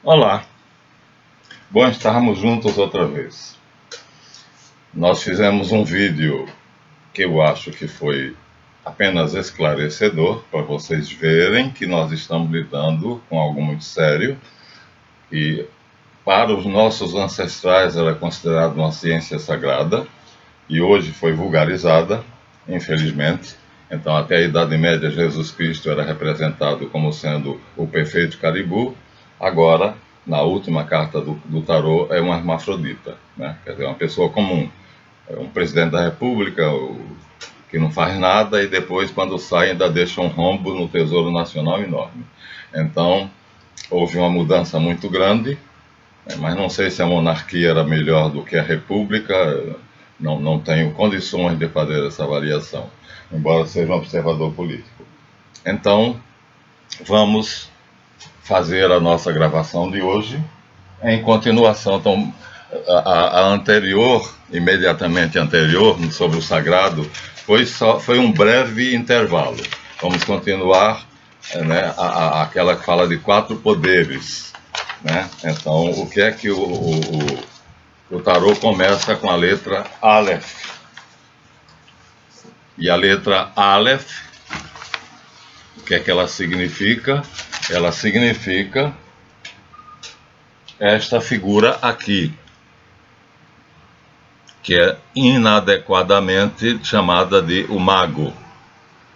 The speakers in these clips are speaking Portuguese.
Olá, bom estarmos juntos outra vez. Nós fizemos um vídeo que eu acho que foi apenas esclarecedor para vocês verem que nós estamos lidando com algo muito sério e para os nossos ancestrais era considerado uma ciência sagrada e hoje foi vulgarizada, infelizmente. Então até a Idade Média Jesus Cristo era representado como sendo o perfeito caribu. Agora, na última carta do tarô, é uma hermafrodita, né? Quer dizer, uma pessoa comum, um presidente da república que não faz nada e depois, quando sai, ainda deixa um rombo no Tesouro Nacional enorme. Então, houve uma mudança muito grande, né? Mas não sei se a monarquia era melhor do que a república, não tenho condições de fazer essa avaliação, embora seja um observador político. Então, vamos fazer a nossa gravação de hoje em continuação. Então, a anterior, imediatamente anterior, sobre o sagrado, foi um breve intervalo. Vamos continuar, né, aquela que fala de 4 poderes, né? Então, o que é que o tarô começa com a letra Aleph. E a letra Aleph, o que é que ela significa? Ela significa esta figura aqui, que é inadequadamente chamada de o mago.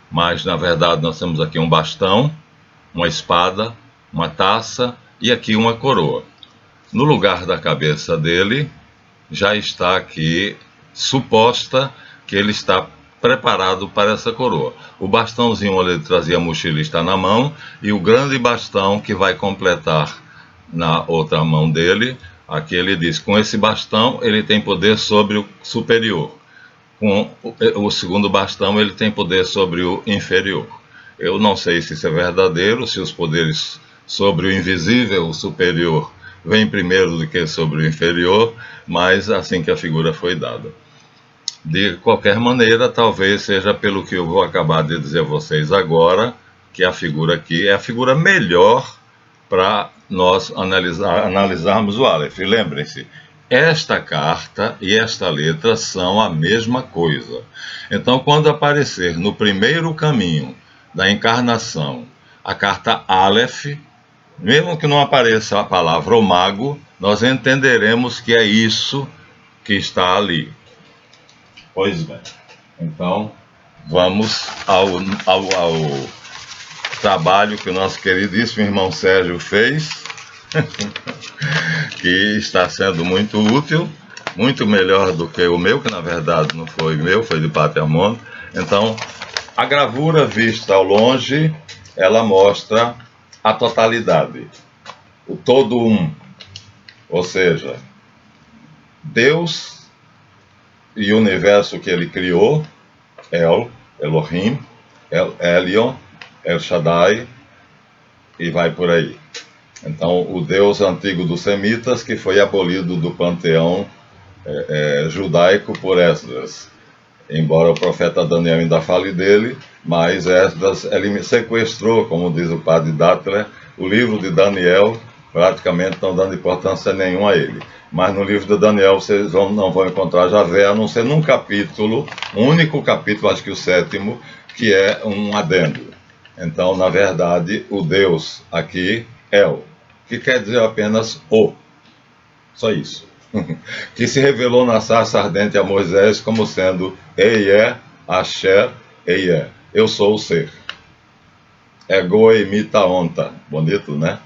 Mas, na verdade, nós temos aqui um bastão, uma espada, uma taça e aqui uma coroa. No lugar da cabeça dele, já está aqui suposta que ele está preparado para essa coroa. O bastãozinho onde ele trazia a mochila está na mão, e o grande bastão que vai completar na outra mão dele, aqui ele diz, com esse bastão ele tem poder sobre o superior, com o segundo bastão ele tem poder sobre o inferior. Eu não sei se isso é verdadeiro, se os poderes sobre o invisível, o superior, vêm primeiro do que sobre o inferior, mas assim que a figura foi dada. De qualquer maneira, talvez seja pelo que eu vou acabar de dizer a vocês agora, que a figura aqui é a figura melhor para nós analisarmos o Aleph. E lembrem-se, esta carta e esta letra são a mesma coisa. Então, quando aparecer no primeiro caminho da encarnação a carta Aleph, mesmo que não apareça a palavra o mago, nós entenderemos que é isso que está ali. Pois bem, então vamos ao trabalho que o nosso queridíssimo irmão Sérgio fez, que está sendo muito útil, muito melhor do que o meu, que na verdade não foi meu, foi de Patermon. Então, a gravura vista ao longe, ela mostra a totalidade, o todo um, ou seja, Deus e o universo que ele criou, Elohim, El Elyon, El Shaddai, e vai por aí. Então, o Deus antigo dos semitas, que foi abolido do panteão judaico por Esdras. Embora o profeta Daniel ainda fale dele, mas Esdras, ele sequestrou, como diz o padre Dattler, o livro de Daniel, praticamente não dando importância nenhuma a ele. Mas no livro de Daniel vocês não vão encontrar Javé, a não ser num capítulo, um único capítulo, acho que o 7º, que é um adendo. Então, na verdade, o Deus aqui é o, que quer dizer apenas o. Só isso. Que se revelou na sarça ardente a Moisés como sendo Eie, Asher, Eie. Eu sou o ser. Ego emita onta. Bonito, né?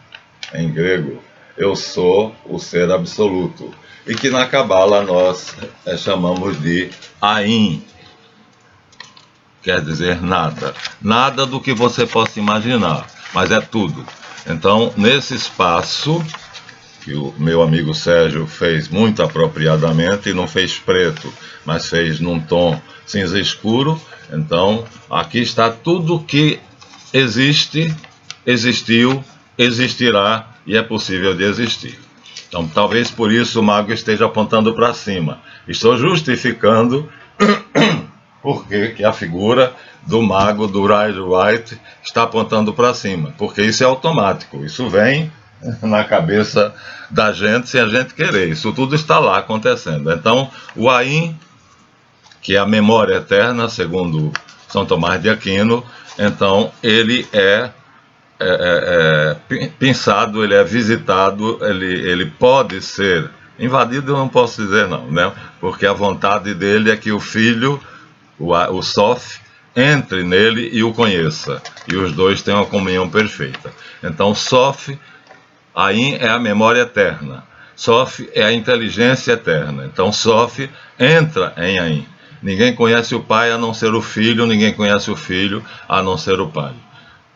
Em grego. Eu sou o ser absoluto. E que na Cabala nós chamamos de Ain. Quer dizer nada. Nada do que você possa imaginar, mas é tudo. Então, nesse espaço, que o meu amigo Sérgio fez muito apropriadamente, e não fez preto, mas fez num tom cinza escuro, então, aqui está tudo que existe, existiu, existirá e é possível de existir. Então, talvez por isso o mago esteja apontando para cima. Estou justificando porque que a figura do mago, do Rider White, está apontando para cima, porque isso é automático, isso vem na cabeça da gente sem a gente querer. Isso tudo está lá acontecendo. Então, o Ain, que é a memória eterna, segundo São Tomás de Aquino, então ele é pensado, ele é visitado, ele pode ser invadido, eu não posso dizer não, né? Porque a vontade dele é que o filho, o Sof, entre nele e o conheça, e os dois tenham uma comunhão perfeita. Então, Sof, Ain é a memória eterna, Sof é a inteligência eterna. Então, Sof entra em Ain. Ninguém conhece o pai a não ser o filho, ninguém conhece o filho a não ser o pai.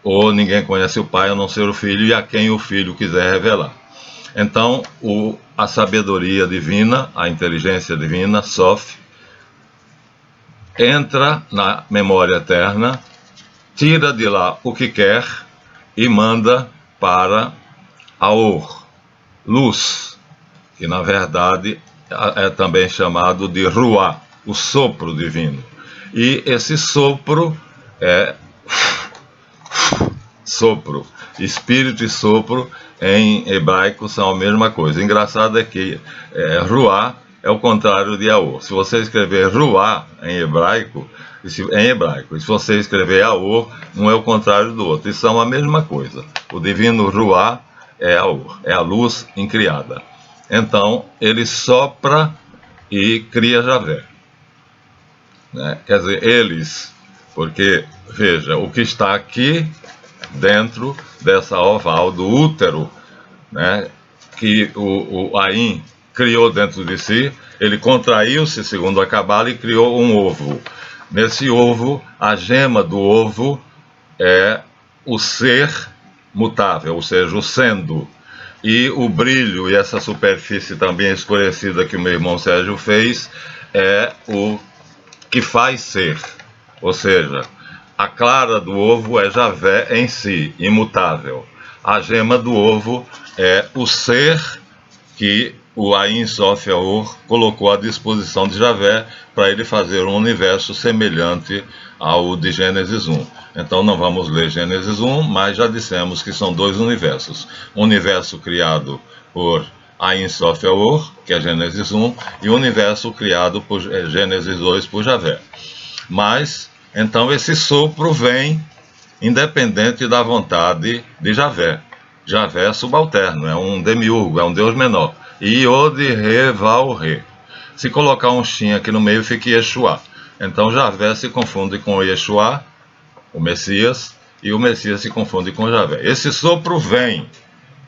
Ou ninguém conhece o pai a não ser o filho e a quem o filho quiser revelar. Então, a sabedoria divina, a inteligência divina, Sof, entra na memória eterna, tira de lá o que quer e manda para Aor, luz, que na verdade é também chamado de Ruá, o sopro divino. E esse sopro é sopro. Espírito e sopro em hebraico são a mesma coisa. Engraçado é que Ruá é o contrário de Aor. Se você escrever Ruá em hebraico, e se você escrever Aor, um é o contrário do outro. E são a mesma coisa. O divino Ruá é Aor, é a luz incriada. Então, ele sopra e cria Javé. Né? Quer dizer, eles, porque, veja, o que está aqui dentro dessa oval do útero, né, que o Ain criou dentro de si, ele contraiu-se, segundo a Cabala, e criou um ovo. Nesse ovo, a gema do ovo é o ser mutável, ou seja, o sendo. E o brilho e essa superfície também escurecida que o meu irmão Sérgio fez é o que faz ser. Ou seja, a clara do ovo é Javé em si, imutável. A gema do ovo é o ser que o Ain Sof Aor colocou à disposição de Javé para ele fazer um universo semelhante ao de Gênesis 1. Então não vamos ler Gênesis 1, mas já dissemos que são dois universos. Um universo criado por Ain Sof Aor, que é Gênesis 1, e o universo criado por Gênesis 2 por Javé. Mas, então, esse sopro vem independente da vontade de Javé. Javé é subalterno, é um demiurgo, é um deus menor. Iod, Re, Val, Re. Se colocar um Shin aqui no meio, fica Yeshua. Então, Javé se confunde com Yeshua, o Messias, e o Messias se confunde com Javé. Esse sopro vem,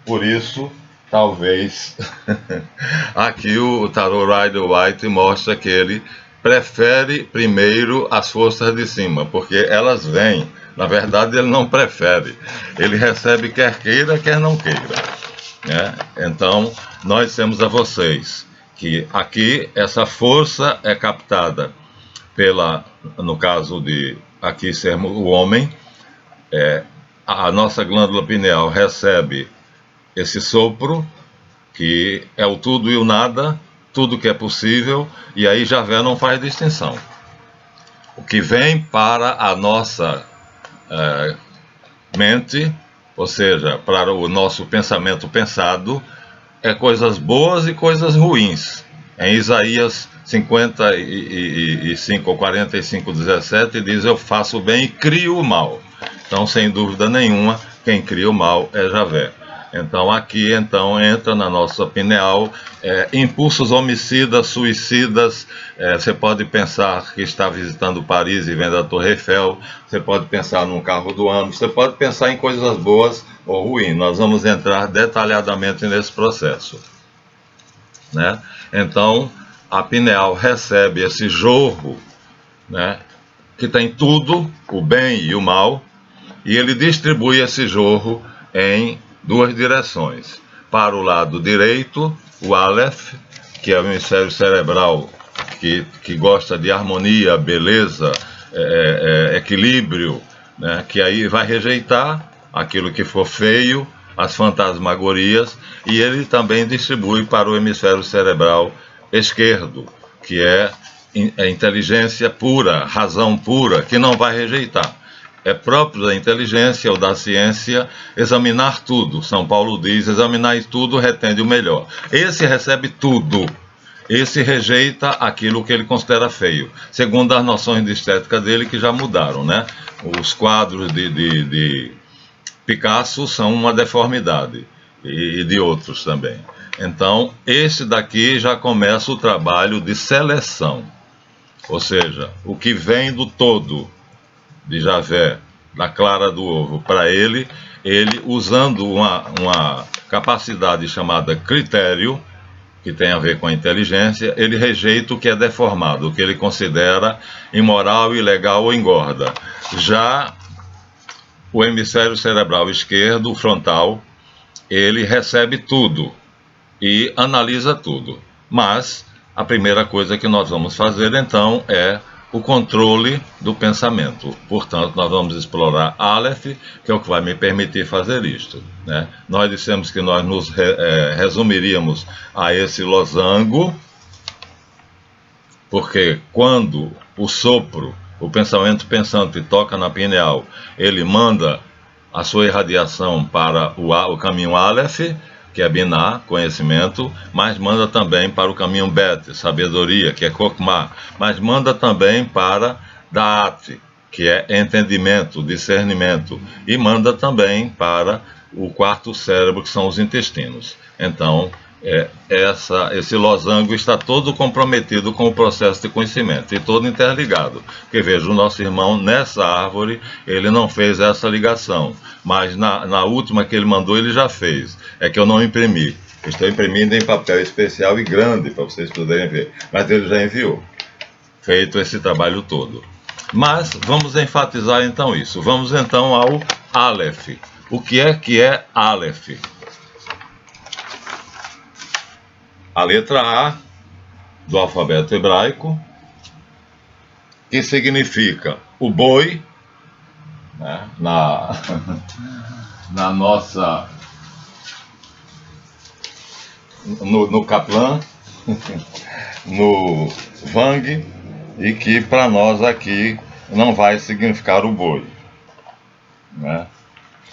por isso, talvez, aqui o Tarot Rider White mostra que ele prefere primeiro as forças de cima, porque elas vêm. Na verdade, ele não prefere. Ele recebe quer queira, quer não queira. Né? Então, nós dissemos a vocês que aqui essa força é captada pela, no caso de aqui sermos o homem, a nossa glândula pineal recebe esse sopro, que é o tudo e o nada, tudo que é possível, e aí Javé não faz distinção. O que vem para a nossa mente, ou seja, para o nosso pensamento pensado, é coisas boas e coisas ruins. Em Isaías 55 ou 45, 17, diz: eu faço o bem e crio o mal. Então, sem dúvida nenhuma, quem cria o mal é Javé. Então, aqui entra na nossa pineal impulsos homicidas, suicidas. Você pode pensar que está visitando Paris e vendo a Torre Eiffel. Você pode pensar num carro do ano. Você pode pensar em coisas boas ou ruins. Nós vamos entrar detalhadamente nesse processo. Né? Então, a pineal recebe esse jorro, né, que tem tudo, o bem e o mal, e ele distribui esse jorro em duas direções. Para o lado direito, o Aleph, que é o hemisfério cerebral que gosta de harmonia, beleza, equilíbrio, né, que aí vai rejeitar aquilo que for feio, as fantasmagorias, e ele também distribui para o hemisfério cerebral esquerdo, que é a inteligência pura, razão pura, que não vai rejeitar. É próprio da inteligência ou da ciência examinar tudo. São Paulo diz, examinar tudo retende o melhor. Esse recebe tudo. Esse rejeita aquilo que ele considera feio, segundo as noções de estética dele que já mudaram, né? Os quadros de Picasso são uma deformidade, e de outros também. Então, esse daqui já começa o trabalho de seleção, ou seja, o que vem do todo de Javé, da clara do ovo, para ele usando uma capacidade chamada critério, que tem a ver com a inteligência, ele rejeita o que é deformado, o que ele considera imoral, ilegal ou engorda. Já o hemisfério cerebral esquerdo, o frontal, ele recebe tudo e analisa tudo. Mas a primeira coisa que nós vamos fazer então é o controle do pensamento. Portanto, nós vamos explorar Aleph, que é o que vai me permitir fazer isto, né? Nós dissemos que nós nos resumiríamos a esse losango, porque quando o sopro, o pensamento pensante toca na pineal, ele manda a sua irradiação para o caminho Aleph, que é Binah, conhecimento, mas manda também para o caminho Bet, sabedoria, que é Kokmah, mas manda também para Da'at, que é entendimento, discernimento, e manda também para o quarto cérebro, que são os intestinos. Então, esse losango está todo comprometido com o processo de conhecimento e todo interligado. Porque veja, o nosso irmão nessa árvore, ele não fez essa ligação, mas na última que ele mandou ele já fez. É que eu não imprimi. Estou imprimindo em papel especial e grande para vocês poderem ver, mas ele já enviou, feito esse trabalho todo. Mas vamos enfatizar então isso. Vamos então ao Aleph. O que é Aleph? A letra A do alfabeto hebraico, que significa o boi, né, na nossa, no Kaplan, no Wang, e que para nós aqui não vai significar o boi, né?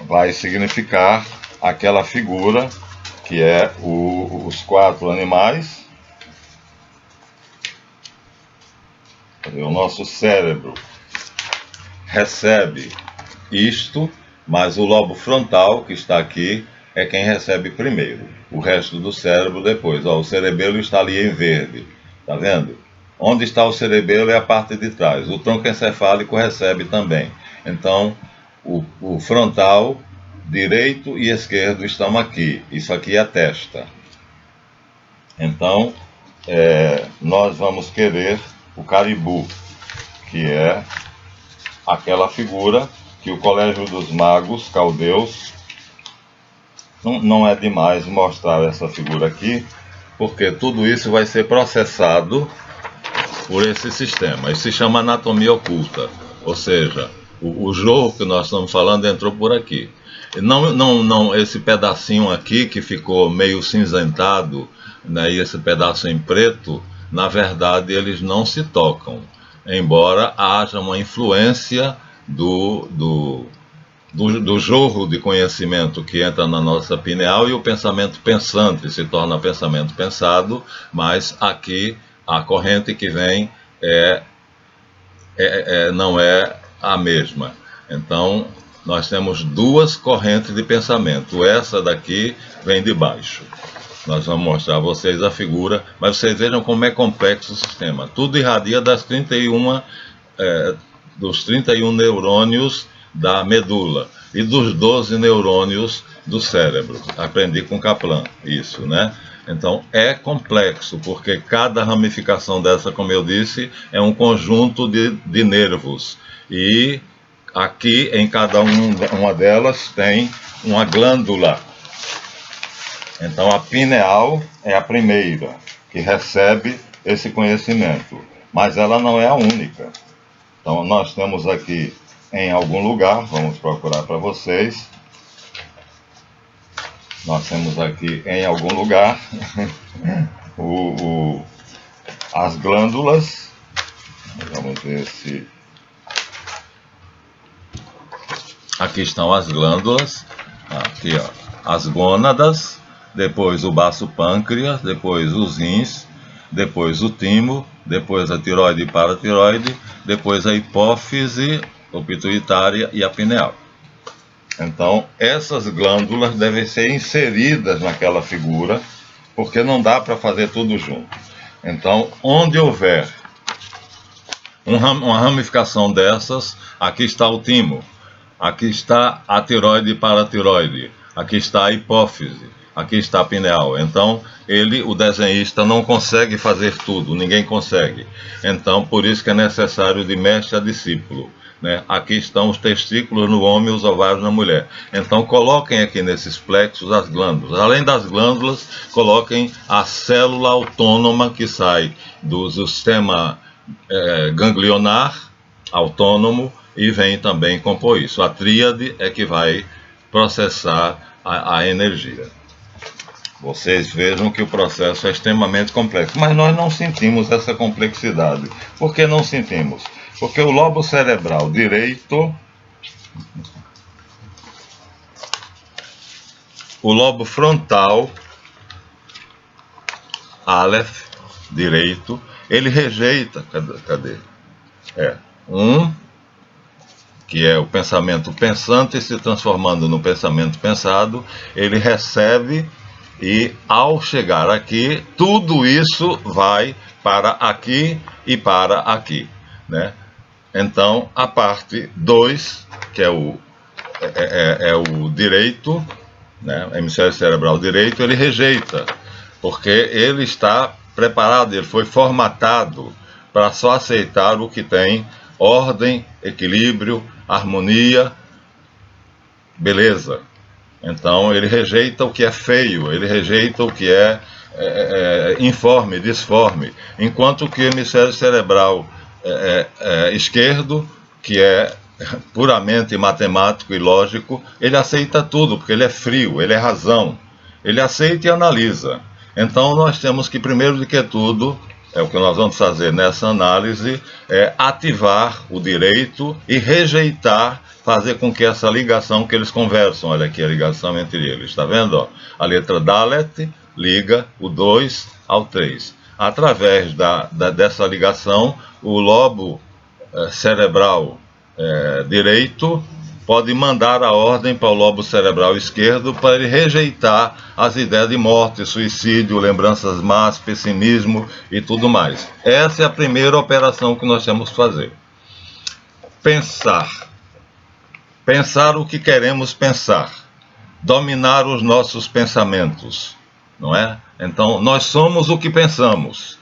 Vai significar aquela figura que é os 4 animais. O nosso cérebro recebe isto, mas o lobo frontal, que está aqui, é quem recebe primeiro. O resto do cérebro depois. Ó, o cerebelo está ali em verde, tá vendo? Onde está o cerebelo é a parte de trás. O tronco encefálico recebe também. Então, o frontal direito e esquerdo estão aqui. Isso aqui é a testa. Então, nós vamos querer o caribu, que é aquela figura que o Colégio dos Magos caldeus, não é demais mostrar essa figura aqui, porque tudo isso vai ser processado por esse sistema. Isso se chama anatomia oculta, ou seja, o jorro que nós estamos falando entrou por aqui. Não, esse pedacinho aqui que ficou meio cinzentado, né, e esse pedaço em preto, na verdade eles não se tocam, embora haja uma influência do jorro de conhecimento que entra na nossa pineal e o pensamento pensante se torna pensamento pensado, mas aqui a corrente que vem não é a mesma. Então, nós temos 2 correntes de pensamento. Essa daqui vem de baixo. Nós vamos mostrar a vocês a figura, mas vocês vejam como é complexo o sistema. Tudo irradia dos 31 neurônios da medula e dos 12 neurônios do cérebro. Aprendi com Kaplan isso, né? Então é complexo, porque cada ramificação dessa, como eu disse, é um conjunto de nervos. E aqui em cada uma delas tem uma glândula. Então a pineal é a primeira que recebe esse conhecimento, mas ela não é a única. Então nós temos aqui em algum lugar, vamos procurar para vocês. Nós temos aqui em algum lugar as glândulas. Vamos ver se Aqui estão as glândulas, aqui ó, as gônadas, depois o baço pâncreas, depois os rins, depois o timo, depois a tireoide e paratireoide, depois a hipófise, o pituitária e a pineal. Então, essas glândulas devem ser inseridas naquela figura, porque não dá para fazer tudo junto. Então, onde houver uma ramificação dessas, aqui está o timo, aqui está a tireoide e paratireoide, aqui está a hipófise, aqui está a pineal. Então, o desenhista não consegue fazer tudo, ninguém consegue. Então, por isso que é necessário de mestre a discípulo. Né? Aqui estão os testículos no homem e os ovários na mulher. Então, coloquem aqui nesses plexos as glândulas. Além das glândulas, coloquem a célula autônoma que sai do sistema ganglionar autônomo e vem também compor isso. A tríade é que vai processar a energia. Vocês vejam que o processo é extremamente complexo, mas nós não sentimos essa complexidade. Por que não sentimos? Porque o lobo cerebral direito, o lobo frontal, Aleph, direito, ele rejeita, cadê? Que é o pensamento pensante se transformando no pensamento pensado, ele recebe e ao chegar aqui, tudo isso vai para aqui e para aqui, né? Então, a parte 2, que é o direito, né? O hemisfério cerebral direito, ele rejeita, porque ele está preparado, ele foi formatado para só aceitar o que tem ordem, equilíbrio, harmonia, beleza. Então ele rejeita o que é feio, ele rejeita o que é informe, disforme, enquanto que o hemisfério cerebral esquerdo, que é puramente matemático e lógico, ele aceita tudo, porque ele é frio, ele é razão, ele aceita e analisa. Então nós temos que, primeiro de que tudo, o que nós vamos fazer nessa análise é ativar o direito e rejeitar, fazer com que essa ligação que eles conversam, olha aqui a ligação entre eles, está vendo? Ó? A letra Dalet liga o 2 ao 3. Através dessa ligação, o lobo cerebral direito pode mandar a ordem para o lobo cerebral esquerdo para ele rejeitar as ideias de morte, suicídio, lembranças más, pessimismo e tudo mais. Essa é a primeira operação que nós temos que fazer. Pensar. Pensar o que queremos pensar. Dominar os nossos pensamentos, não é? Então, nós somos o que pensamos.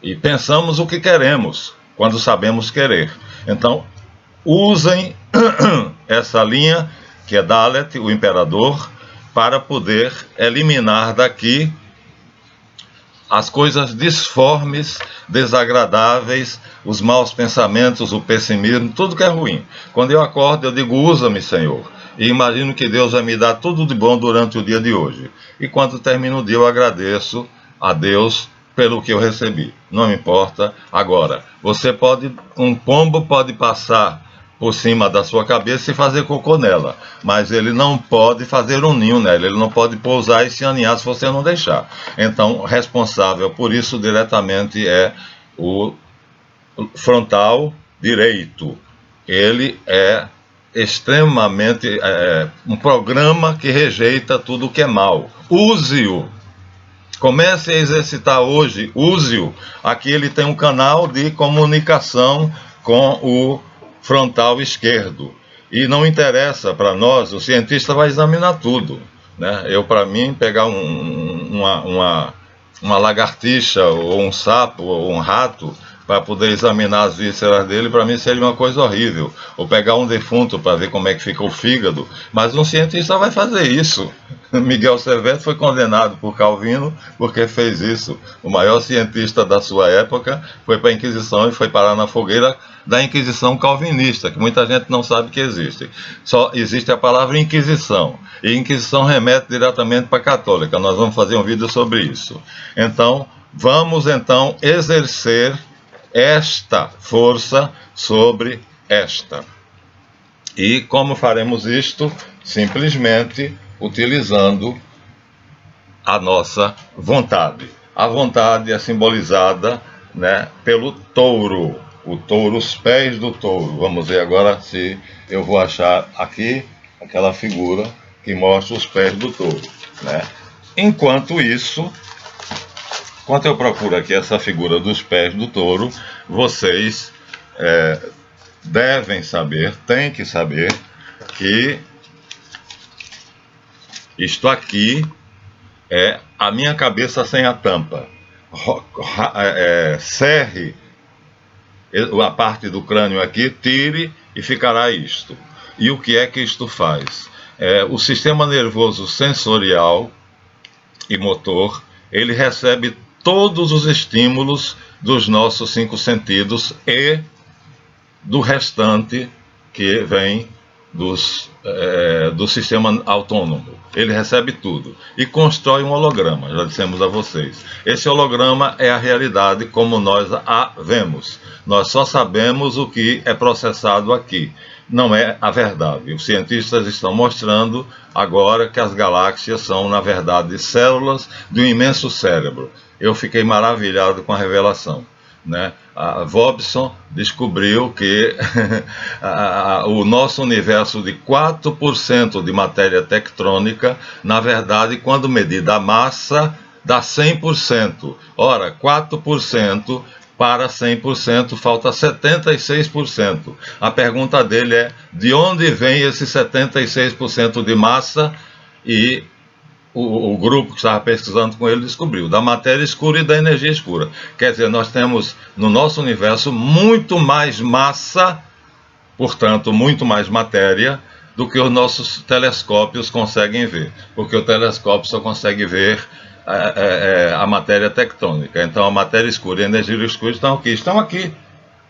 E pensamos o que queremos, quando sabemos querer. Então, usem essa linha, que é Dalet, o imperador, para poder eliminar daqui as coisas disformes, desagradáveis, os maus pensamentos, o pessimismo, tudo que é ruim. Quando eu acordo, eu digo, usa-me, Senhor. E imagino que Deus vai me dar tudo de bom durante o dia de hoje. E quando termina o dia, eu agradeço a Deus pelo que eu recebi. Não me importa. Agora, um pombo pode passar por cima da sua cabeça e fazer cocô nela, mas ele não pode fazer um ninho nela, ele não pode pousar e se aninhar se você não deixar. Então, responsável por isso diretamente é o frontal direito. Ele é extremamente um programa que rejeita tudo que é mal. Use-o. Comece a exercitar hoje, use-o. Aqui ele tem um canal de comunicação com o frontal esquerdo. E não interessa para nós, o cientista vai examinar tudo. Né? Para mim, pegar uma lagartixa, ou um sapo, ou um rato, para poder examinar as vísceras dele, para mim seria uma coisa horrível. Ou pegar um defunto para ver como é que fica o fígado. Mas um cientista vai fazer isso. Miguel Servet foi condenado por Calvino porque fez isso. O maior cientista da sua época foi para a Inquisição e foi parar na fogueira da Inquisição calvinista, que muita gente não sabe que existe. Só existe a palavra Inquisição. E Inquisição remete diretamente para a católica. Nós vamos fazer um vídeo sobre isso. Então, vamos exercer esta força sobre esta. E como faremos isto? Simplesmente utilizando a nossa vontade. A vontade é simbolizada, né, pelo touro, o touro, os pés do touro. Vamos ver agora se eu vou achar aqui aquela figura que mostra os pés do touro, né? Enquanto isso, enquanto eu procuro aqui essa figura dos pés do touro, vocês devem saber, têm que saber que isto aqui é a minha cabeça sem a tampa. Cerre a parte do crânio aqui, tire e ficará isto. E o que é que isto faz? O sistema nervoso sensorial e motor, ele recebe todos os estímulos dos nossos 5 sentidos e do restante que vem do sistema autônomo. Ele recebe tudo e constrói um holograma, já dissemos a vocês. Esse holograma é a realidade como nós a vemos. Nós só sabemos o que é processado aqui. Não é a verdade. Os cientistas estão mostrando agora que as galáxias são, na verdade, células de um imenso cérebro. Eu fiquei maravilhado com a revelação, né? A Vobson descobriu que o nosso universo de 4% de matéria tectônica, na verdade, quando medida a massa, dá 100%. Ora, 4% para 100%, falta 76%. A pergunta dele é, de onde vem esse 76% de massa? E o grupo que estava pesquisando com ele descobriu, da matéria escura e da energia escura. Quer dizer, nós temos no nosso universo muito mais massa, portanto, muito mais matéria, do que os nossos telescópios conseguem ver. Porque o telescópio só consegue ver a matéria tectônica. Então, a matéria escura e a energia escura estão aqui. Estão aqui,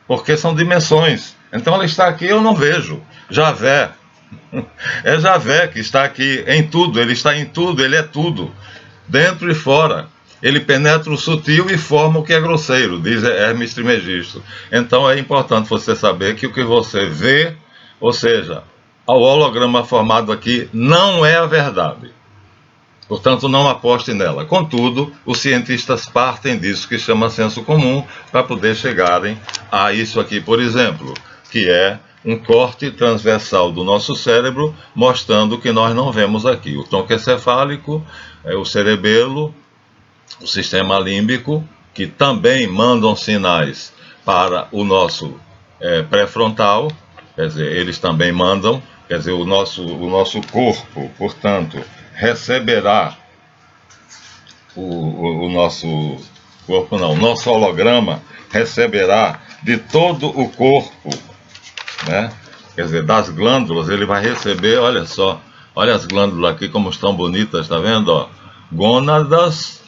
porque são dimensões. Então, ela está aqui, eu não vejo. Javé. É Javé que está aqui em tudo, ele está em tudo, ele é tudo, dentro e fora. Ele penetra o sutil e forma o que é grosseiro, diz Hermes Trismegisto. Então é importante você saber que o que você vê, ou seja, o holograma formado aqui, não é a verdade. Portanto, não aposte nela. Contudo, os cientistas partem disso que chama senso comum para poder chegarem a isso aqui, por exemplo, que é um corte transversal do nosso cérebro, mostrando que nós não vemos aqui. O tronco encefálico, o cerebelo, o sistema límbico, que também mandam sinais para o nosso pré-frontal, quer dizer, eles também mandam, quer dizer, o nosso corpo, portanto, receberá o nosso corpo, não, o nosso holograma receberá de todo o corpo, né? Quer dizer, das glândulas, ele vai receber, olha só, olha as glândulas aqui como estão bonitas, tá vendo? Ó? Gônadas,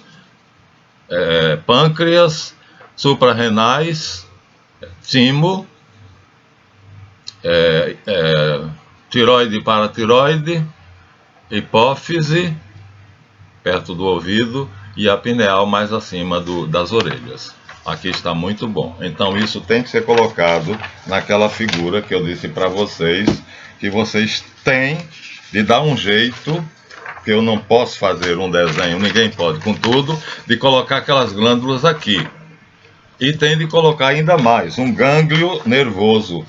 pâncreas, suprarrenais, timo, tiroide e paratiroide, hipófise, perto do ouvido, e a pineal mais acima das orelhas. Aqui está muito bom. Então isso tem que ser colocado naquela figura que eu disse para vocês, que vocês têm de dar um jeito, que eu não posso fazer um desenho, ninguém pode, contudo, de colocar aquelas glândulas aqui. E tem de colocar ainda mais, um gânglio nervoso,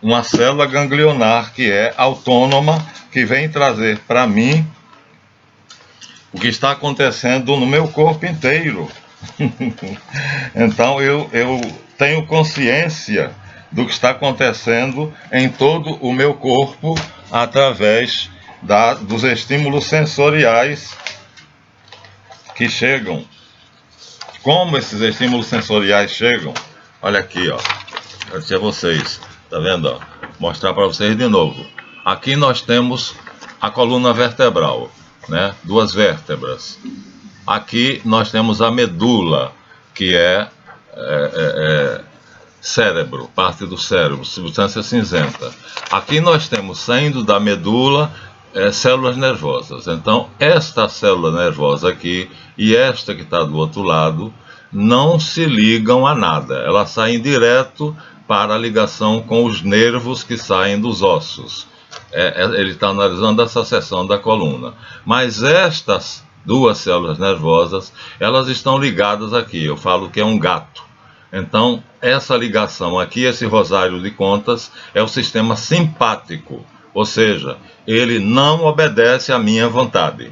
uma célula ganglionar que é autônoma, que vem trazer para mim o que está acontecendo no meu corpo inteiro. Então eu tenho consciência do que está acontecendo em todo o meu corpo através dos estímulos sensoriais que chegam. Como esses estímulos sensoriais chegam? Olha aqui, ó. Eu disse a vocês, tá vendo? Ó? Mostrar para vocês de novo. Aqui nós temos a coluna vertebral, né? 2 vértebras. Aqui nós temos a medula, que é cérebro, parte do cérebro, substância cinzenta. Aqui nós temos, saindo da medula, células nervosas. Então, esta célula nervosa aqui e esta que está do outro lado, não se ligam a nada, elas saem direto para a ligação com os nervos que saem dos ossos. Ele está analisando essa seção da coluna. Mas estas duas células nervosas, elas estão ligadas aqui, eu falo que é um gato. Então, essa ligação aqui, esse rosário de contas, é o sistema simpático, ou seja, ele não obedece à minha vontade.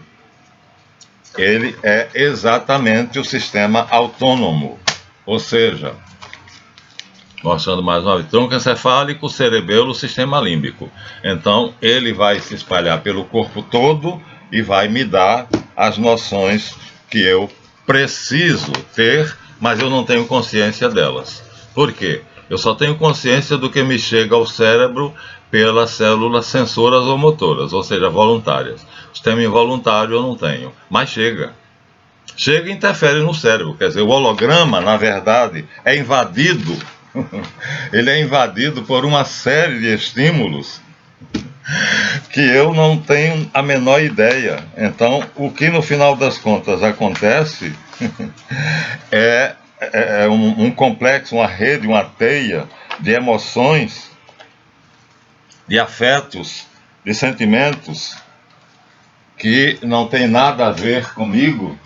Ele é exatamente o sistema autônomo, ou seja, mostrando mais uma vez, tronco encefálico, cerebelo, sistema límbico. Então, ele vai se espalhar pelo corpo todo e vai me dar as noções que eu preciso ter, mas eu não tenho consciência delas. Por quê? Eu só tenho consciência do que me chega ao cérebro pelas células sensoras ou motoras, ou seja, voluntárias. O sistema involuntário eu não tenho, mas chega. Chega e interfere no cérebro. Quer dizer, o holograma, na verdade, é invadido. Ele é invadido por uma série de estímulos que eu não tenho a menor ideia. Então, o que no final das contas acontece é um complexo, uma rede, uma teia de emoções, de afetos, de sentimentos que não tem nada a ver comigo,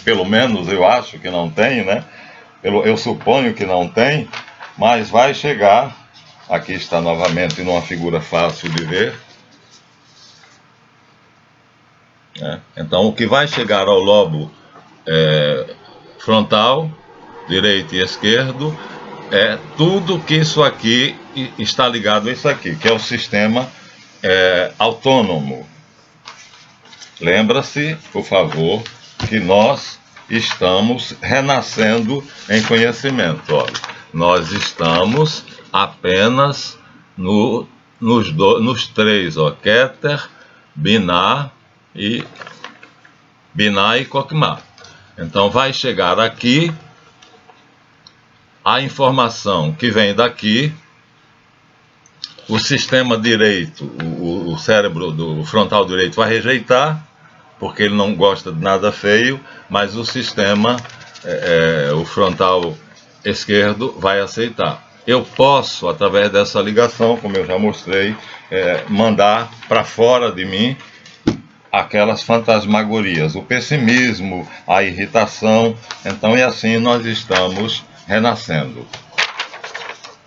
pelo menos eu acho que não tem, né? Eu suponho que não tem, mas vai chegar, aqui está novamente numa figura fácil de ver, né? Então o que vai chegar ao lobo frontal, direito e esquerdo, é tudo que isso aqui está ligado a isso aqui, que é o sistema autônomo. Lembra-se, por favor, que nós estamos renascendo em conhecimento. Olha, nós estamos apenas nos três, Keter, Binah e Kokmah. Então vai chegar aqui a informação que vem daqui, o sistema direito, o cérebro do frontal direito vai rejeitar, porque ele não gosta de nada feio, mas o sistema, o frontal esquerdo, vai aceitar. Eu posso, através dessa ligação, como eu já mostrei, mandar para fora de mim aquelas fantasmagorias, o pessimismo, a irritação. Então, e assim nós estamos renascendo.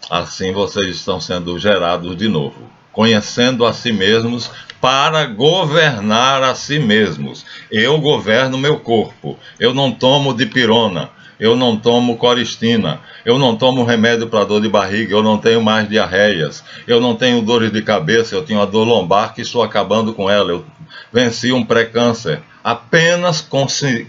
Assim vocês estão sendo gerados de novo, conhecendo a si mesmos para governar a si mesmos. Eu governo meu corpo, eu não tomo dipirona, eu não tomo coristina, eu não tomo remédio para dor de barriga, eu não tenho mais diarreias, eu não tenho dores de cabeça, eu tenho a dor lombar que estou acabando com ela, eu venci um pré-câncer. Apenas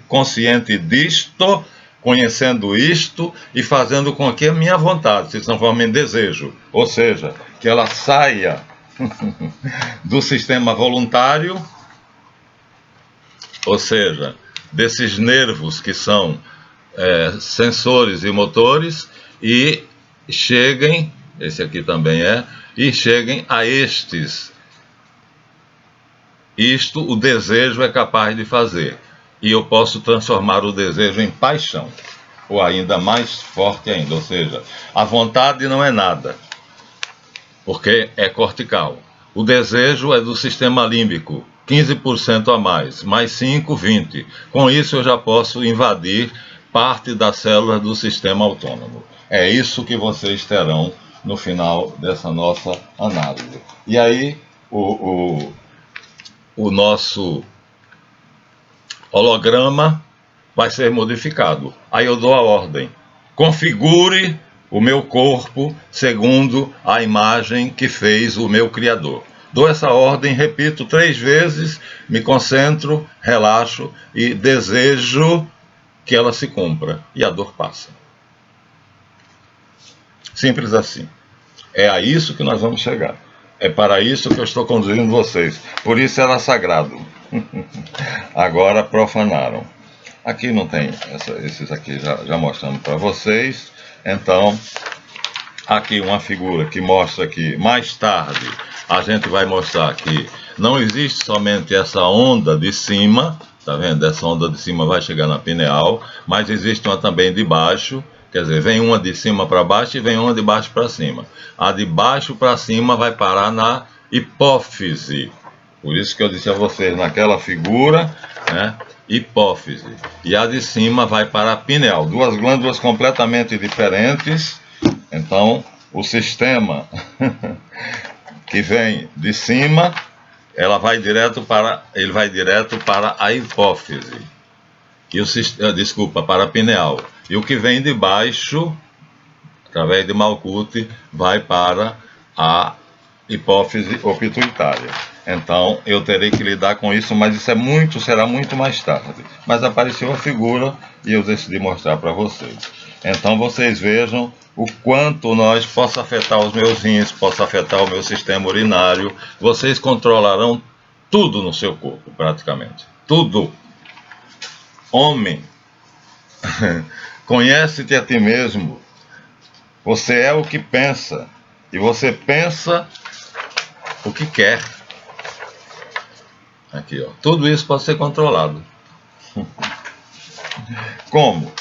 consciente disto, conhecendo isto e fazendo com que a minha vontade se transforme em desejo, ou seja, que ela saia do sistema voluntário, ou seja, desses nervos que são sensores e motores, e cheguem, esse aqui também e cheguem a estes. Isto o desejo é capaz de fazer. E eu posso transformar o desejo em paixão, ou ainda mais forte ainda, ou seja, a vontade não é nada, porque é cortical. O desejo é do sistema límbico, 15% a mais 5, 20. Com isso eu já posso invadir parte das células do sistema autônomo. É isso que vocês terão no final dessa nossa análise. E aí o nosso holograma vai ser modificado. Aí eu dou a ordem: configure o meu corpo segundo a imagem que fez o meu Criador. Dou essa ordem, repito 3 vezes, me concentro, relaxo e desejo que ela se cumpra. E a dor passa. Simples assim. É a isso que nós vamos chegar. É para isso que eu estou conduzindo vocês. Por isso era sagrado. Agora profanaram. Aqui não tem, esses aqui já mostramos para vocês. Então, aqui uma figura que mostra que mais tarde a gente vai mostrar que não existe somente essa onda de cima, Tá vendo? Essa onda de cima vai chegar na pineal, mas existe uma também de baixo, quer dizer, vem uma de cima para baixo e vem uma de baixo para cima. A de baixo para cima vai parar na hipófise. Por isso que eu disse a vocês naquela figura, né? Hipófise. E a de cima vai para a pineal. Duas glândulas completamente diferentes. Então, o sistema que vem de cima, ele vai direto para a hipófise. E para a pineal. E o que vem de baixo, através de Malkuth, vai para a hipófise ou pituitária. Então, eu terei que lidar com isso, mas isso será muito mais tarde. Mas apareceu a figura e eu decidi mostrar para vocês. Então, vocês vejam o quanto nós possa afetar os meus rins, possa afetar o meu sistema urinário. Vocês controlarão tudo no seu corpo, praticamente. Tudo. Homem, conhece-te a ti mesmo. Você é o que pensa. E você pensa o que quer. Aqui, ó. Tudo isso pode ser controlado. Como?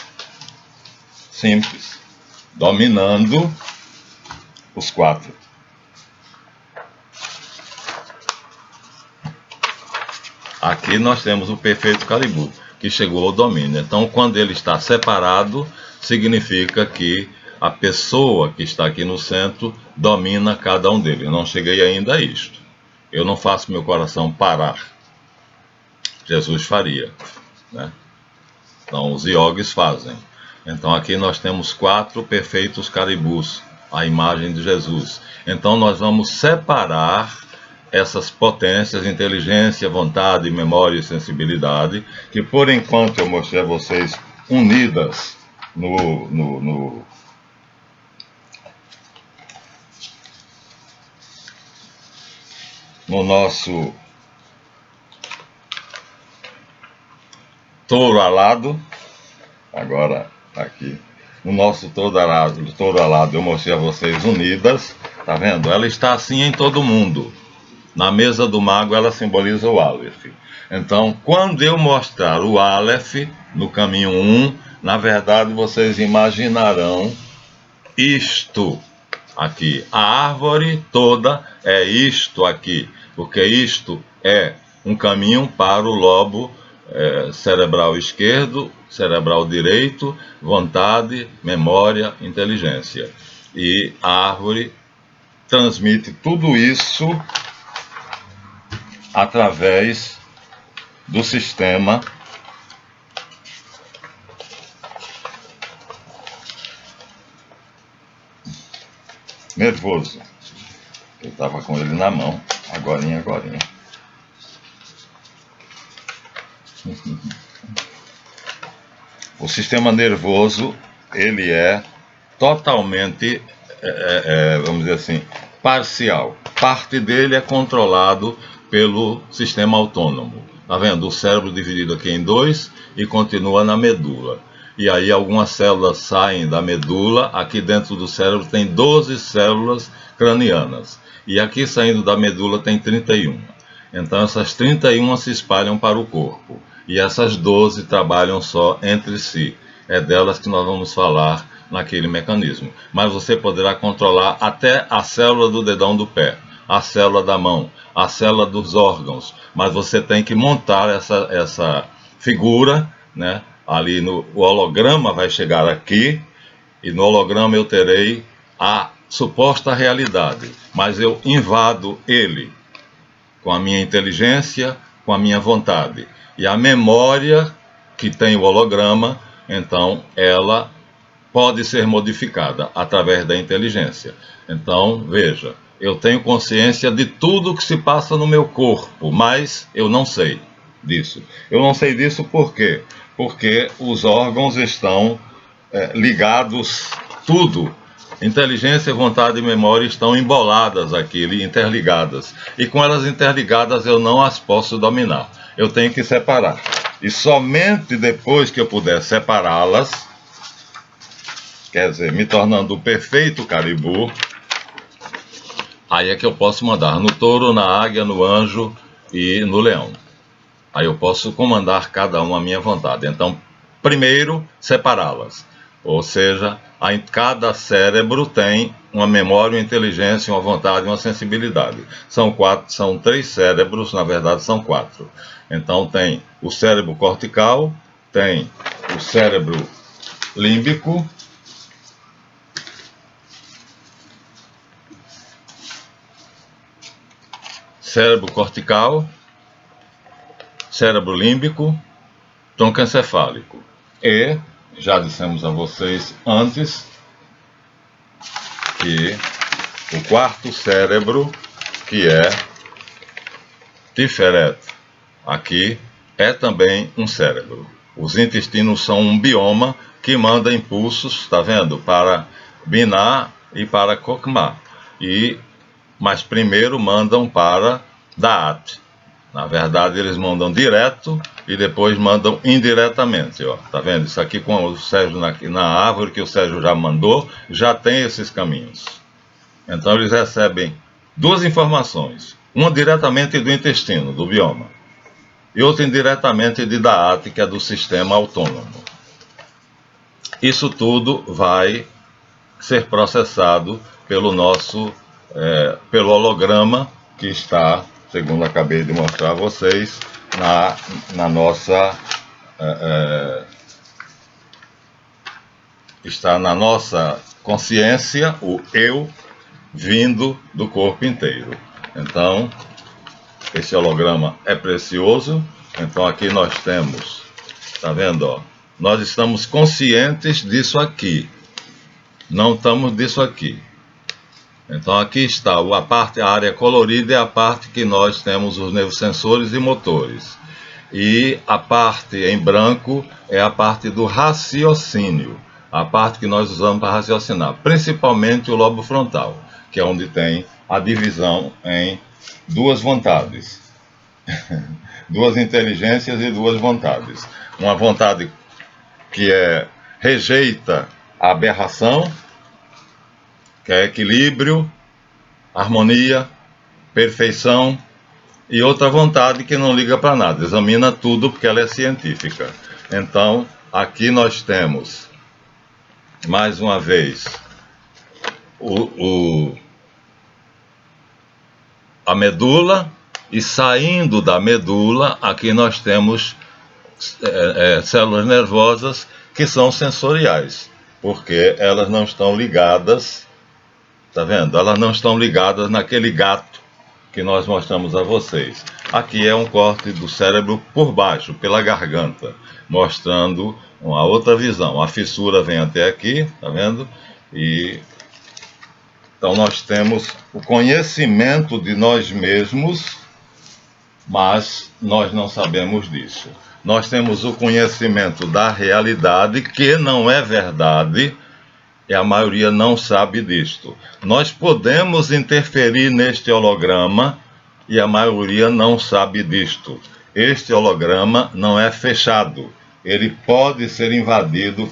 Simples. Dominando os 4. Aqui nós temos o perfeito Caribou, que chegou ao domínio. Então, quando ele está separado, significa que a pessoa que está aqui no centro domina cada um deles. Eu não cheguei ainda a isto. Eu não faço meu coração parar. Jesus faria, né? Então, os iogues fazem. Então, aqui nós temos 4 perfeitos caribus, a imagem de Jesus. Então, nós vamos separar essas potências, inteligência, vontade, memória e sensibilidade, que por enquanto eu mostrei a vocês unidas no nosso touro alado. Agora aqui no nosso touro alado eu mostrei a vocês unidas, tá vendo? Ela está assim em todo mundo. Na mesa do mago ela simboliza o Aleph. Então, quando eu mostrar o Aleph no caminho 1, na verdade vocês imaginarão isto aqui. A árvore toda é isto aqui, porque isto é um caminho para o lobo cerebral esquerdo, cerebral direito, vontade, memória, inteligência. E a árvore transmite tudo isso através do sistema nervoso. Eu estava com ele na mão, agorinha. O sistema nervoso, ele é totalmente, vamos dizer assim, parcial. Parte dele é controlado pelo sistema autônomo. Tá vendo? O cérebro dividido aqui em 2 e continua na medula. E aí algumas células saem da medula. Aqui dentro do cérebro tem 12 células cranianas. E aqui saindo da medula tem 31. Então essas 31 se espalham para o corpo. E essas 12 trabalham só entre si. É delas que nós vamos falar naquele mecanismo. Mas você poderá controlar até a célula do dedão do pé, a célula da mão, a célula dos órgãos. Mas você tem que montar essa figura, né? Ali o holograma vai chegar aqui, e no holograma eu terei a suposta realidade. Mas eu invado ele com a minha inteligência, com a minha vontade. E a memória que tem o holograma, então ela pode ser modificada através da inteligência. Então, veja, eu tenho consciência de tudo que se passa no meu corpo, mas eu não sei disso. Eu não sei disso por quê? Porque os órgãos estão ligados, tudo. Inteligência, vontade e memória estão emboladas aqui, interligadas. E com elas interligadas eu não as posso dominar. Eu tenho que separar. E somente depois que eu puder separá-las, quer dizer, me tornando o perfeito Caribou, aí é que eu posso mandar no touro, na águia, no anjo e no leão. Aí eu posso comandar cada uma à minha vontade. Então, primeiro, separá-las. Ou seja, cada cérebro tem uma memória, uma inteligência, uma vontade e uma sensibilidade. São 3 cérebros, na verdade são 4. Então tem o cérebro cortical, tem o cérebro límbico, cérebro límbico, tronco encefálico. E, já dissemos a vocês antes, que o quarto cérebro, que é tiferet, aqui é também um cérebro. Os intestinos são um bioma que manda impulsos, está vendo? Para Binah e para Kokmah. Mas primeiro mandam para Da'at. Na verdade, eles mandam direto e depois mandam indiretamente. Ó. Tá vendo? Isso aqui com o Sérgio na árvore que o Sérgio já mandou, já tem esses caminhos. Então eles recebem 2 informações. Uma diretamente do intestino, do bioma. E outra indiretamente de Da'at, que é do sistema autônomo. Isso tudo vai ser processado pelo pelo holograma que está, segundo acabei de mostrar a vocês, na nossa está na nossa consciência, o eu vindo do corpo inteiro. Então, esse holograma é precioso. Então aqui nós temos, tá vendo, ó? Nós estamos conscientes disso aqui, não estamos disso aqui. Então aqui está a área colorida é a parte que nós temos os neurosensores e motores. E a parte em branco é a parte do raciocínio, a parte que nós usamos para raciocinar, principalmente o lobo frontal, que é onde tem a divisão em 2 vontades, 2 inteligências e 2 vontades. Uma vontade que rejeita a aberração, que é equilíbrio, harmonia, perfeição, e outra vontade que não liga para nada, examina tudo porque ela é científica. Então, aqui nós temos, mais uma vez, a medula, e saindo da medula, aqui nós temos células nervosas que são sensoriais, porque elas não estão ligadas. Tá vendo? Elas não estão ligadas naquele gato que nós mostramos a vocês. Aqui é um corte do cérebro por baixo, pela garganta, mostrando uma outra visão. A fissura vem até aqui, tá vendo? Então nós temos o conhecimento de nós mesmos, mas nós não sabemos disso. Nós temos o conhecimento da realidade, que não é verdade, e a maioria não sabe disto. Nós podemos interferir neste holograma e a maioria não sabe disto. Este holograma não é fechado. Ele pode ser invadido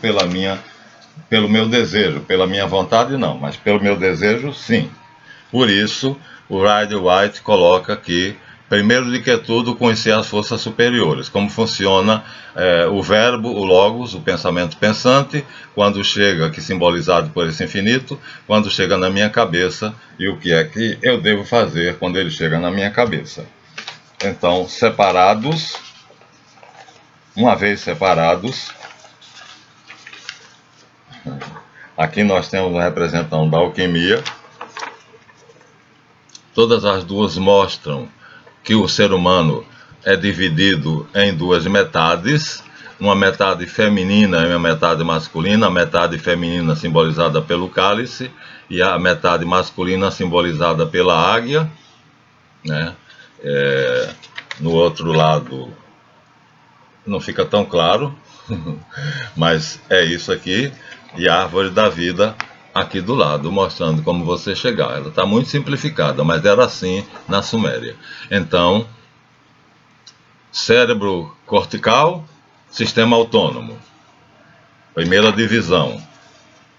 pelo meu desejo. Pela minha vontade, não, mas pelo meu desejo, sim. Por isso, o Rider White coloca aqui, primeiro de que tudo, conhecer as forças superiores, como funciona o verbo, o logos, o pensamento pensante, quando chega, aqui simbolizado por esse infinito, quando chega na minha cabeça, e o que é que eu devo fazer quando ele chega na minha cabeça. Então, separados, uma vez separados, aqui nós temos uma representação da alquimia. Todas as 2 mostram que o ser humano é dividido em 2 metades, uma metade feminina e uma metade masculina, a metade feminina simbolizada pelo cálice e a metade masculina simbolizada pela águia, né? No outro lado não fica tão claro, mas é isso aqui, e a árvore da vida aqui do lado, mostrando como você chegar. Ela está muito simplificada, mas era assim na Suméria. Então, cérebro cortical, sistema autônomo. Primeira divisão,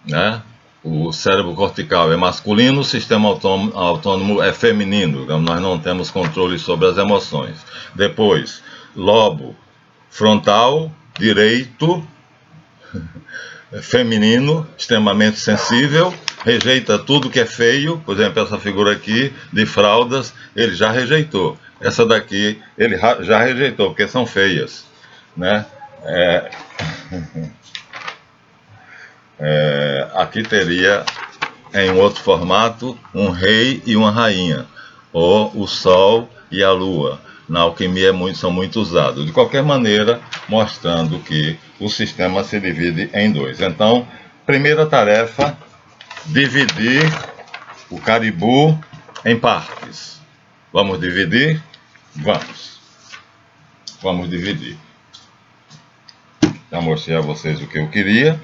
né? O cérebro cortical é masculino, o sistema autônomo é feminino. Então, nós não temos controle sobre as emoções. Depois, lobo frontal direito, feminino, extremamente sensível, rejeita tudo que é feio. Por exemplo, essa figura aqui de fraldas, ele já rejeitou. Essa daqui ele já rejeitou, porque são feias, né? Aqui teria, em outro formato, um rei e uma rainha, ou o sol e a lua. Na alquimia são muito usados. De qualquer maneira, mostrando que o sistema se divide em dois. Então, primeira tarefa, dividir o Caribou em partes. Vamos dividir? Vamos dividir. Já mostrei a vocês o que eu queria.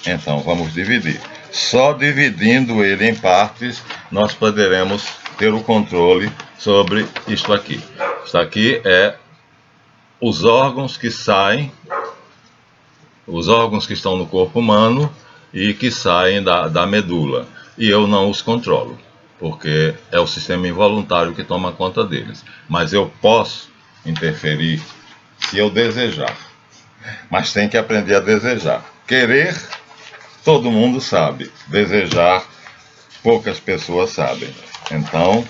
Então, vamos dividir. Só dividindo ele em partes, nós poderemos ter o controle sobre isto aqui. Isto aqui é os órgãos que saem, os órgãos que estão no corpo humano e que saem da medula. E eu não os controlo, porque é o sistema involuntário que toma conta deles. Mas eu posso interferir se eu desejar. Mas tem que aprender a desejar. Querer, todo mundo sabe. Desejar, poucas pessoas sabem. Então,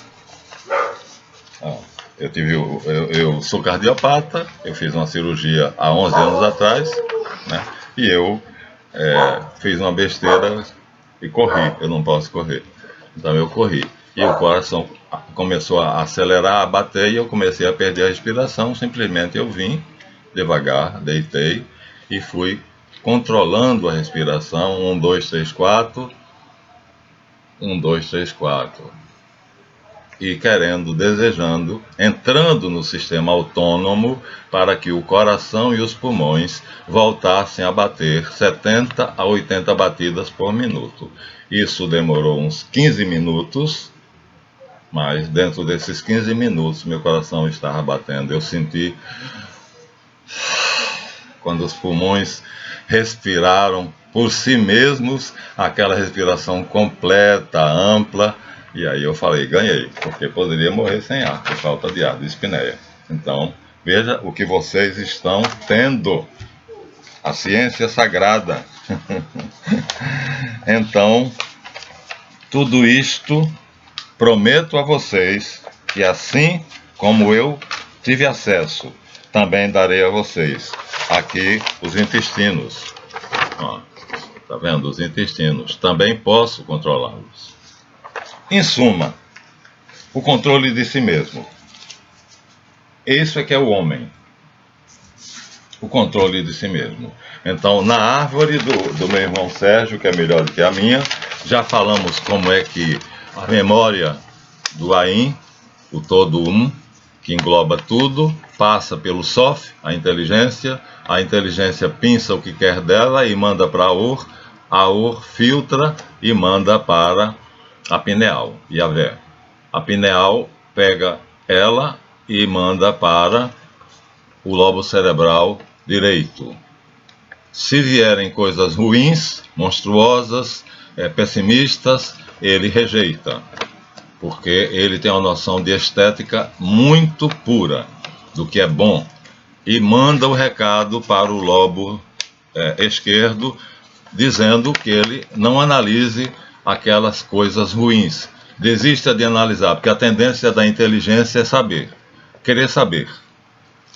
eu sou cardiopata, eu fiz uma cirurgia há 11 anos atrás, né? E eu fiz uma besteira e corri. Eu não posso correr. Então eu corri. E o coração começou a acelerar, a bater, e eu comecei a perder a respiração. Simplesmente eu vim devagar, deitei e fui controlando a respiração. 1, 2, 3, 4. 1, 2, 3, 4. E querendo, desejando, entrando no sistema autônomo para que o coração e os pulmões voltassem a bater 70 a 80 batidas por minuto. Isso demorou uns 15 minutos, mas dentro desses 15 minutos meu coração estava batendo. Eu senti quando os pulmões respiraram por si mesmos, aquela respiração completa, ampla. E aí eu falei, ganhei, porque poderia morrer sem ar, por falta de ar, de dispneia. Então, veja o que vocês estão tendo. A ciência sagrada. Então, tudo isto, prometo a vocês que assim como eu tive acesso, também darei a vocês. Aqui, os intestinos. Ó, tá vendo? Os intestinos. Também posso controlá-los. Em suma, o controle de si mesmo. Isso é que é o homem. O controle de si mesmo. Então, na árvore do meu irmão Sérgio, que é melhor do que a minha, já falamos como é que a memória do Ain, o todo um, que engloba tudo, passa pelo Sof, a inteligência pinça o que quer dela e manda para a Ur filtra e manda para a pineal, Yavé. A pineal pega ela e manda para o lobo cerebral direito. Se vierem coisas ruins, monstruosas, pessimistas, ele rejeita, porque ele tem uma noção de estética muito pura do que é bom, e manda o recado para o lobo esquerdo, dizendo que ele não analise aquelas coisas ruins. Desista de analisar, porque a tendência da inteligência é saber, querer saber.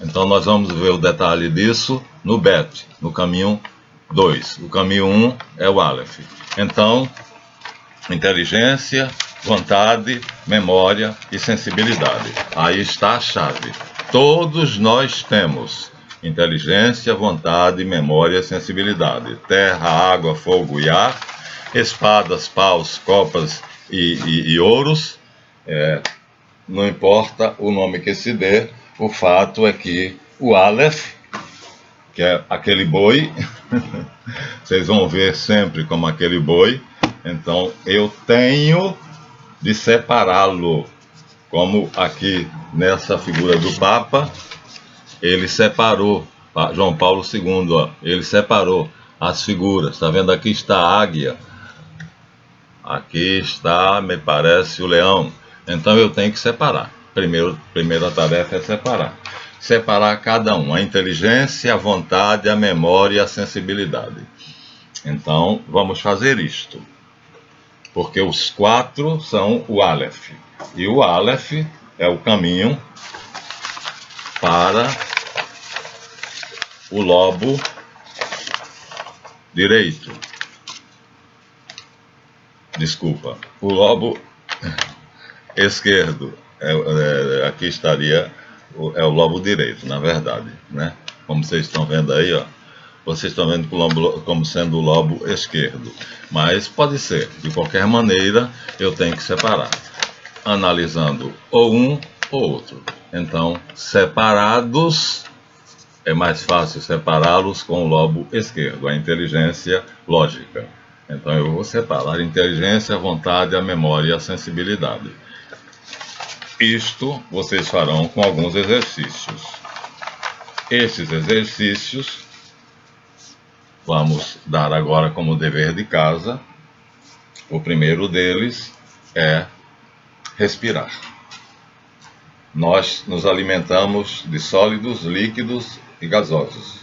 Então nós vamos ver o detalhe disso no Bet, no caminho 2. O caminho 1 é o Aleph. Então, inteligência, vontade, memória e sensibilidade. Aí está a chave. Todos nós temos inteligência, vontade, memória e sensibilidade. Terra, água, fogo e ar. Espadas, paus, copas e ouros. Não importa o nome que se dê, o fato é que o Aleph, que é aquele boi, vocês vão ver sempre como aquele boi, então eu tenho de separá-lo, como aqui nessa figura do Papa, ele separou, João Paulo II, ó, ele separou as figuras, está vendo? Aqui está a águia, aqui está, me parece, o leão. Então eu tenho que separar. Primeira tarefa é separar. separar cada um, a inteligência, a vontade, a memória e a sensibilidade. Então, vamos fazer isto, porque os 4 são o Aleph, e o Aleph é o caminho para o lobo direito. Desculpa, o lobo esquerdo. Aqui estaria o lobo direito, na verdade, né? Como vocês estão vendo aí, ó. Vocês estão vendo como sendo o lobo esquerdo. Mas pode ser, de qualquer maneira, eu tenho que separar, analisando ou um ou outro. Então, separados, é mais fácil separá-los com o lobo esquerdo, a inteligência lógica. Então, eu vou separar a inteligência, a vontade, a memória e a sensibilidade. Isto vocês farão com alguns exercícios. Esses exercícios vamos dar agora como dever de casa. O primeiro deles é respirar. Nós nos alimentamos de sólidos, líquidos e gasosos.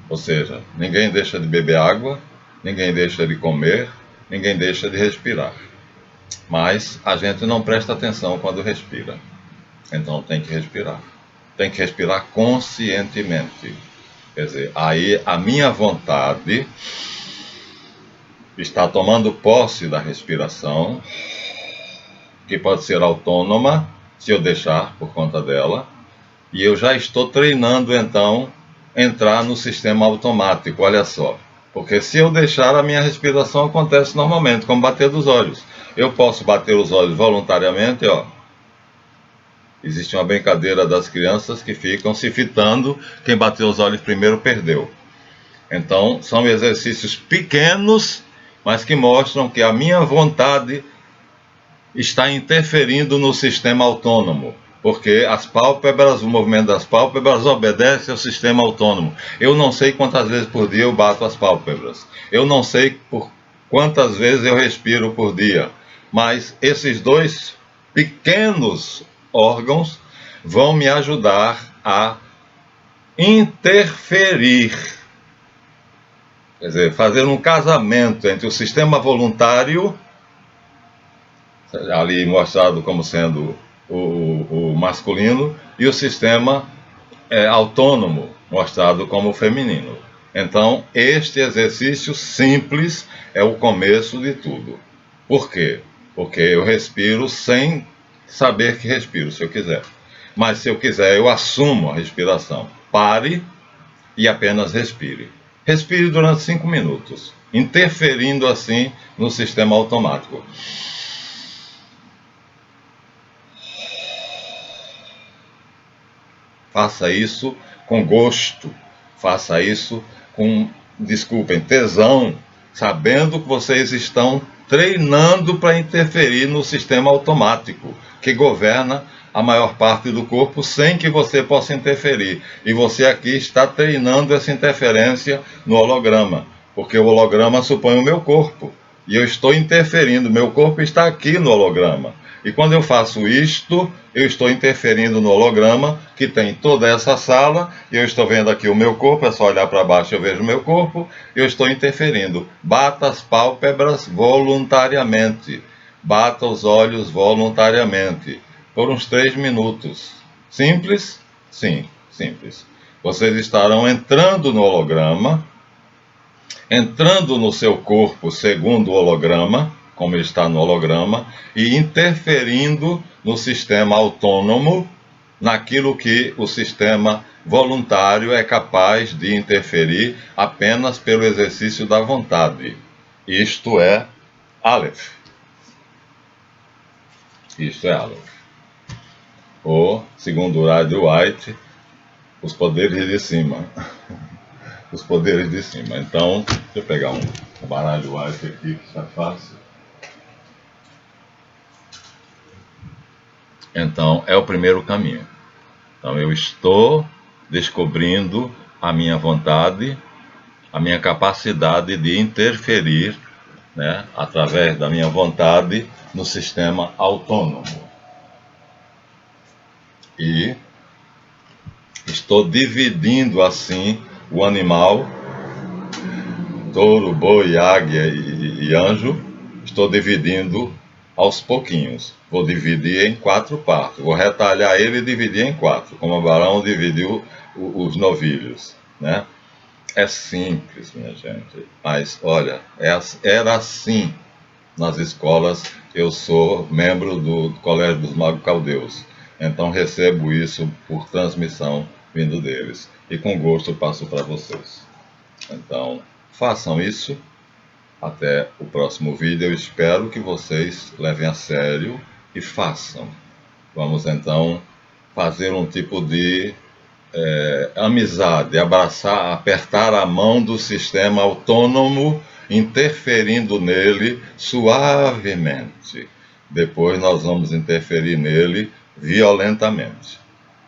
Ou seja, ninguém deixa de beber água, ninguém deixa de comer, ninguém deixa de respirar. Mas a gente não presta atenção quando respira. Então tem que respirar. Tem que respirar conscientemente. Quer dizer, aí a minha vontade está tomando posse da respiração, que pode ser autônoma, se eu deixar por conta dela, e eu já estou treinando, então, entrar no sistema automático, olha só. Porque se eu deixar, a minha respiração acontece normalmente, como bater dos olhos. Eu posso bater os olhos voluntariamente, ó. Existe uma brincadeira das crianças que ficam se fitando, quem bateu os olhos primeiro perdeu. Então, são exercícios pequenos, mas que mostram que a minha vontade está interferindo no sistema autônomo, porque as pálpebras, o movimento das pálpebras obedece ao sistema autônomo. Eu não sei quantas vezes por dia eu bato as pálpebras, eu não sei por quantas vezes eu respiro por dia, mas esses 2 pequenos órgãos vão me ajudar a interferir, quer dizer, fazer um casamento entre o sistema voluntário, ali mostrado como sendo o masculino, e o sistema autônomo, mostrado como feminino. Então, este exercício simples é o começo de tudo. Por quê? Porque eu respiro sem saber que respiro, se eu quiser. Mas se eu quiser, eu assumo a respiração. Pare e apenas respire. Respire durante 5 minutos, interferindo assim no sistema automático. Faça isso com gosto, faça isso com, desculpem, tesão, sabendo que vocês estão treinando para interferir no sistema automático, que governa a maior parte do corpo sem que você possa interferir. E você aqui está treinando essa interferência no holograma, porque o holograma supõe o meu corpo, e eu estou interferindo, meu corpo está aqui no holograma. E quando eu faço isto, eu estou interferindo no holograma, que tem toda essa sala, e eu estou vendo aqui o meu corpo, é só olhar para baixo e eu vejo o meu corpo, eu estou interferindo. Bata as pálpebras voluntariamente, bata os olhos voluntariamente, por uns 3 minutos. Simples? Sim, simples. Vocês estarão entrando no holograma, entrando no seu corpo segundo o holograma, como ele está no holograma, e interferindo no sistema autônomo, naquilo que o sistema voluntário é capaz de interferir apenas pelo exercício da vontade. Isto é Aleph. Isto é Aleph. Ou, segundo o Rádio White, os poderes de cima. Os poderes de cima. Então, deixa eu pegar um baralho White aqui, que está fácil. Então, é o primeiro caminho. Então, eu estou descobrindo a minha vontade, a minha capacidade de interferir, né, através da minha vontade, no sistema autônomo. E Estou dividindo assim o animal, touro, boi, águia e anjo. Estou dividindo aos pouquinhos. Vou dividir em 4 partes. Vou retalhar ele e dividir em 4, como Abraão dividiu os novilhos, né? É simples, minha gente. Mas, olha, era assim nas escolas. Eu sou membro do Colégio dos Magos Caldeus. Então, recebo isso por transmissão vindo deles. E com gosto passo para vocês. Então, façam isso. Até o próximo vídeo. Eu espero que vocês levem a sério e façam. Vamos, então, fazer um tipo de amizade, abraçar, apertar a mão do sistema autônomo, interferindo nele suavemente. Depois nós vamos interferir nele violentamente,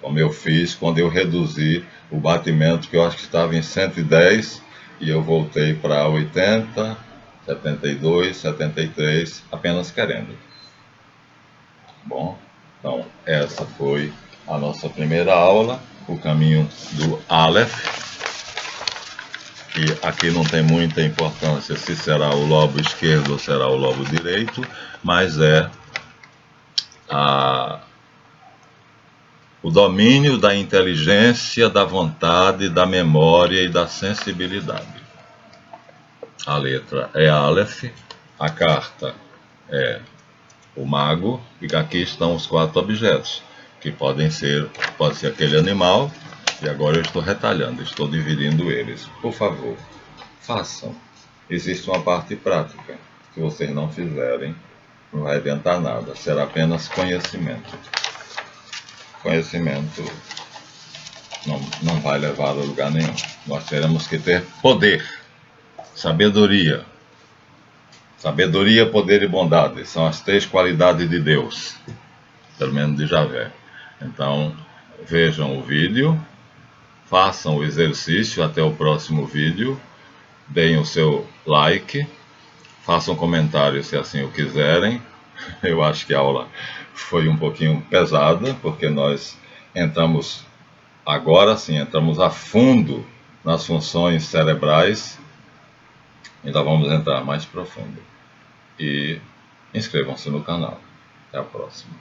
como eu fiz quando eu reduzi o batimento, que eu acho que estava em 110, e eu voltei para 80, 72, 73, apenas querendo. Bom, então essa foi a nossa primeira aula, o caminho do Aleph, que aqui não tem muita importância se será o lobo esquerdo ou será o lobo direito, mas é o domínio da inteligência, da vontade, da memória e da sensibilidade. A letra é Aleph, a carta é o mago, e aqui estão os 4 objetos, que pode ser aquele animal, e agora eu estou retalhando, estou dividindo eles. Por favor, façam. Existe uma parte prática. Se vocês não fizerem, não vai adiantar nada, será apenas conhecimento. Conhecimento não vai levar a lugar nenhum. Nós teremos que ter poder, sabedoria. Sabedoria, poder e bondade são as 3 qualidades de Deus, pelo menos de Javé. Então, vejam o vídeo, façam o exercício até o próximo vídeo, deem o seu like, façam comentários se assim o quiserem. Eu acho que a aula foi um pouquinho pesada, porque nós entramos, agora sim, entramos a fundo nas funções cerebrais. Ainda vamos entrar mais profundo. E inscrevam-se no canal. Até a próxima.